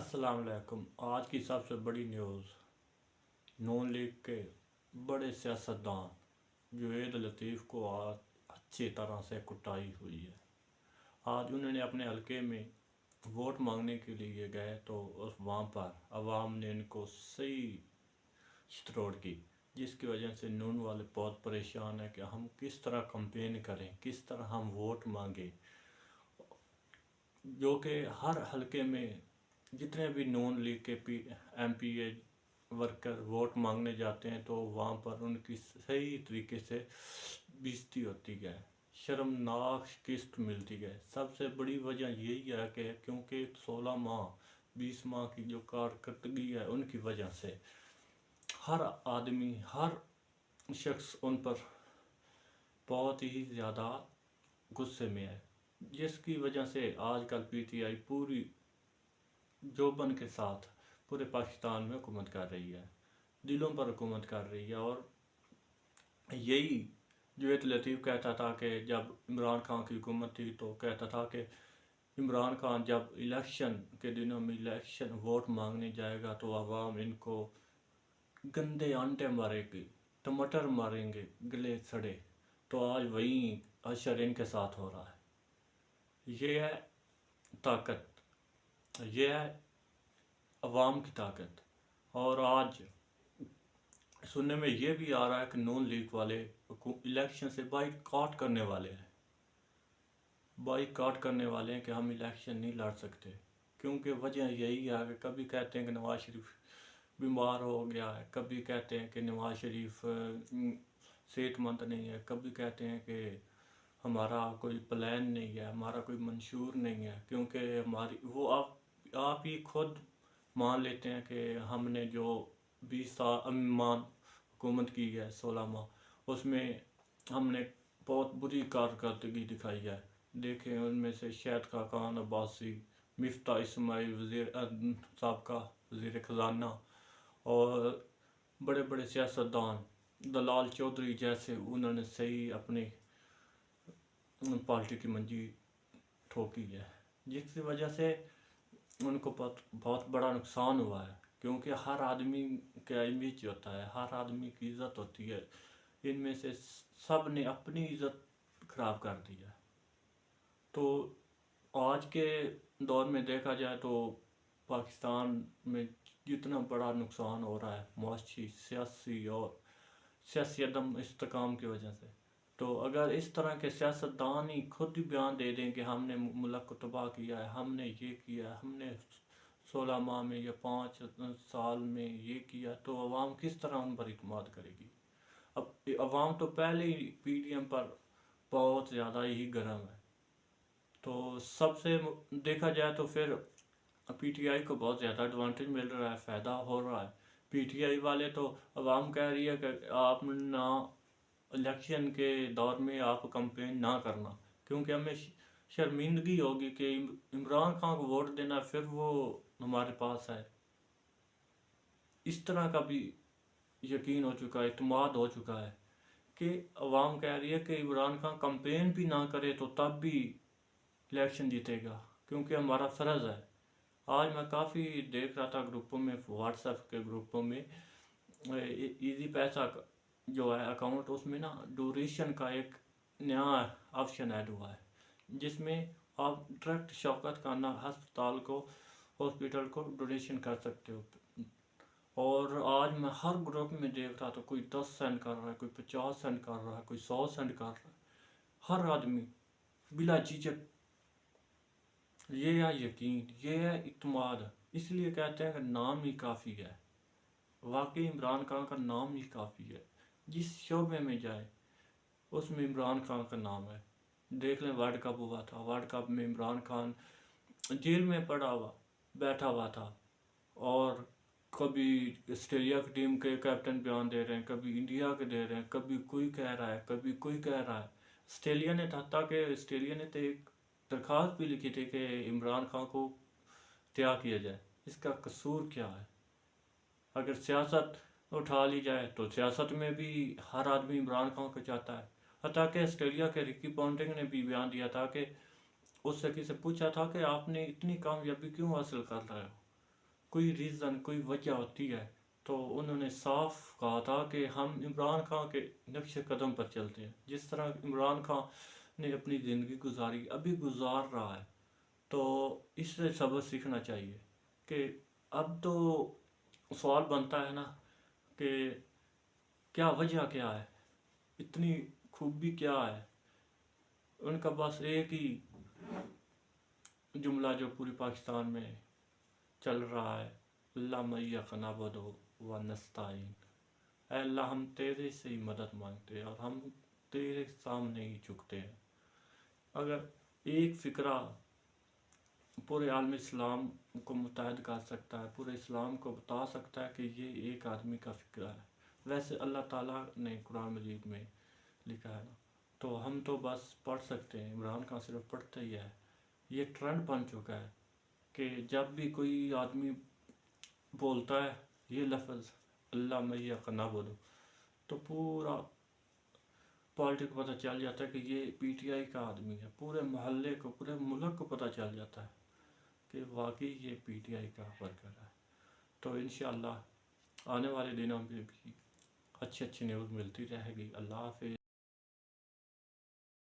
अस्सलाम वालेकुम। आज की सबसे बड़ी न्यूज़, नून लीग के बड़े सियासतदान जुवेद लतीफ़ को आज अच्छी तरह से कुटाई हुई है। आज उन्होंने अपने हलके में वोट मांगने के लिए गए तो वहाँ पर आवाम ने इनको सही चित्रोड़ की, जिसकी वजह से नून वाले बहुत परेशान है कि हम किस तरह कंपेन करें, किस तरह हम वोट मांगें। जो कि हर हलके में जितने भी नून लीग के MP वर्कर वोट मांगने जाते हैं तो वहाँ पर उनकी सही तरीके से बेइज्जती होती है, शर्मनाक किस्त मिलती है। सबसे बड़ी वजह यही है कि क्योंकि 16 माह 20 माह की जो कारकर्दगी है उनकी वजह से हर आदमी, हर शख्स उन पर बहुत ही ज़्यादा गुस्से में है, जिसकी वजह से आजकल PTI पूरी जोबन के साथ पूरे पाकिस्तान में हुकूमत कर रही है, दिलों पर हुकूमत कर रही है। और यही जुवेद लतीफ़ कहता था कि जब इमरान खान की हुकूमत थी तो कहता था कि इमरान खान जब इलेक्शन के दिनों में इलेक्शन वोट मांगने जाएगा तो आवाम इनको गंदे अंडे मारेगी, टमाटर मारेंगे गले सड़े। तो आज वही अशर इनके साथ हो रहा है। ये है ताकत, ये है अवाम की ताकत। और आज सुनने में ये भी आ रहा है कि नून लीग वाले इलेक्शन से बाइकआउट करने वाले हैं, बाइकआउट करने वाले हैं कि हम इलेक्शन नहीं लड़ सकते। क्योंकि वजह यही है कि कभी कहते हैं कि नवाज शरीफ बीमार हो गया है, कभी कहते हैं कि नवाज शरीफ सेहतमंद नहीं है, कभी कहते हैं कि हमारा कोई प्लान नहीं है, हमारा कोई मंशूर नहीं है। क्योंकि हमारी वो आप ही खुद मान लेते हैं कि हमने जो 20 साल मान हुकूमत की है 16 माह, उसमें हमने बहुत बुरी कारकर्दगी दिखाई है। देखें उनमें से शाहिद खाकान अब्बासी, मिफ्ता इस्माइल वज़ीर साबका वज़ीर ख़जाना और बड़े बड़े सियासतदान दलाल चौधरी जैसे उन्होंने सही अपनी पार्टी की मंजी ठोकी है, जिसकी वजह से उनको बहुत बड़ा नुकसान हुआ है। क्योंकि हर आदमी का इमेज होता है, हर आदमी की इज़्ज़त होती है, इनमें से सब ने अपनी इज़्ज़त खराब कर दी है। तो आज के दौर में देखा जाए तो पाकिस्तान में जितना बड़ा नुकसान हो रहा है मुआशी, सियासी और सियासी अदम इस्तेकाम की वजह से, तो अगर इस तरह के सियासतदान ही खुद ही बयान दे दें कि हमने मुल्क को तबाह किया है, हमने ये किया है, हमने 16 माह में या 5 साल में ये किया, तो अवाम किस तरह उन पर इत्मीनान करेगी। अब अवाम तो पहले ही PDM पर बहुत ज़्यादा ही गर्म है। तो सबसे देखा जाए तो फिर PTI को बहुत ज़्यादा एडवांटेज मिल रहा है, फ़ायदा हो रहा है। PTI वाले तो अवाम कह रही है कि आप ना इलेक्शन के दौर में आप कंपेन ना करना, क्योंकि हमें शर्मिंदगी होगी कि इमरान खान को वोट देना, फिर वो हमारे पास है। इस तरह का भी यकीन हो चुका है, इत्मीनान हो चुका है कि अवाम कह रही है कि इमरान खान कंपेन भी ना करे तो तब भी इलेक्शन जीतेगा, क्योंकि हमारा फ़र्ज़ है। आज मैं काफ़ी देख रहा था ग्रुपों में, व्हाट्सएप के ग्रुपों में, इजी पैसा जो है अकाउंट, उसमें ना डोनेशन का एक नया ऑप्शन ऐड हुआ है, जिसमें आप डायरेक्ट शौकत खाना अस्पताल को, हॉस्पिटल को डोनेशन कर सकते हो। और आज मैं हर ग्रुप में देख रहा था, कोई 10 सेंड कर रहा है, कोई 50 सेंड कर रहा है, कोई 100 सेंड कर रहा है, हर आदमी बिला झिझक। ये है यकीन, ये है इत्मीनान। इसलिए कहते हैं कि नाम ही काफ़ी है, वाकई इमरान खान का नाम ही काफ़ी है। जिस शोबे में जाए उसमें इमरान खान का नाम है। देख लें, वर्ल्ड कप हुआ था, वर्ल्ड कप में इमरान खान जेल में पड़ा हुआ बैठा हुआ था, और कभी ऑस्ट्रेलिया की टीम के कैप्टन बयान दे रहे हैं, कभी इंडिया के दे रहे हैं, कभी कोई कह रहा है, कभी कोई कह रहा है। ऑस्ट्रेलिया ने ऑस्ट्रेलिया ने तो एक दरख्वास्त भी लिखी थी कि इमरान खान को क्या किया जाए। इसका कसूर क्या है? अगर सियासत उठा ली जाए तो सियासत में भी हर आदमी इमरान खान को चाहता है। हत्ता कि ऑस्ट्रेलिया के रिकी पॉन्टिंग ने भी बयान दिया था कि उससे किसी पूछा था कि आपने इतनी कामयाबी क्यों हासिल कर रहे हो, کوئی ریزن کوئی وجہ ہوتی ہے تو انہوں نے صاف کہا تھا کہ ہم عمران خان کے نقش قدم پر چلتے ہیں. جس طرح عمران خان نے اپنی زندگی گزاری ابھی گزار رہا ہے تو اس سے سبق سیکھنا چاہیے کہ اب تو سوال بنتا ہے نا کہ کیا وجہ کیا ہے، اتنی خوبی کیا ہے. ان کا بس ایک ہی جملہ جو پوری پاکستان میں چل رہا ہے، اللہ میک نعبد و نستعین، اے اللہ ہم تیرے سے ہی مدد مانگتے ہیں اور ہم تیرے سامنے ہی جھکتے ہیں. اگر ایک فکرہ پورے عالم اسلام کو متحد کر سکتا ہے، پورے اسلام کو بتا سکتا ہے کہ یہ ایک آدمی کا فکرہ ہے. ویسے اللہ تعالیٰ نے قرآن مجید میں لکھا ہے نا، تو ہم تو بس پڑھ سکتے ہیں، عمران خان صرف پڑھتا ہی ہے. یہ ٹرینڈ بن چکا ہے کہ جب بھی کوئی آدمی بولتا ہے یہ لفظ اللہ میک نعبد تو پورا پالٹک کو پتہ چل جاتا ہے کہ یہ پی ٹی آئی کا آدمی ہے. پورے محلے کو پورے ملک کو پتہ چل جاتا ہے کہ واقعی یہ پی ٹی آئی کا ورکر ہے. تو انشاءاللہ آنے والے دنوں میں بھی اچھی نیوز ملتی رہے گی. اللہ حافظ.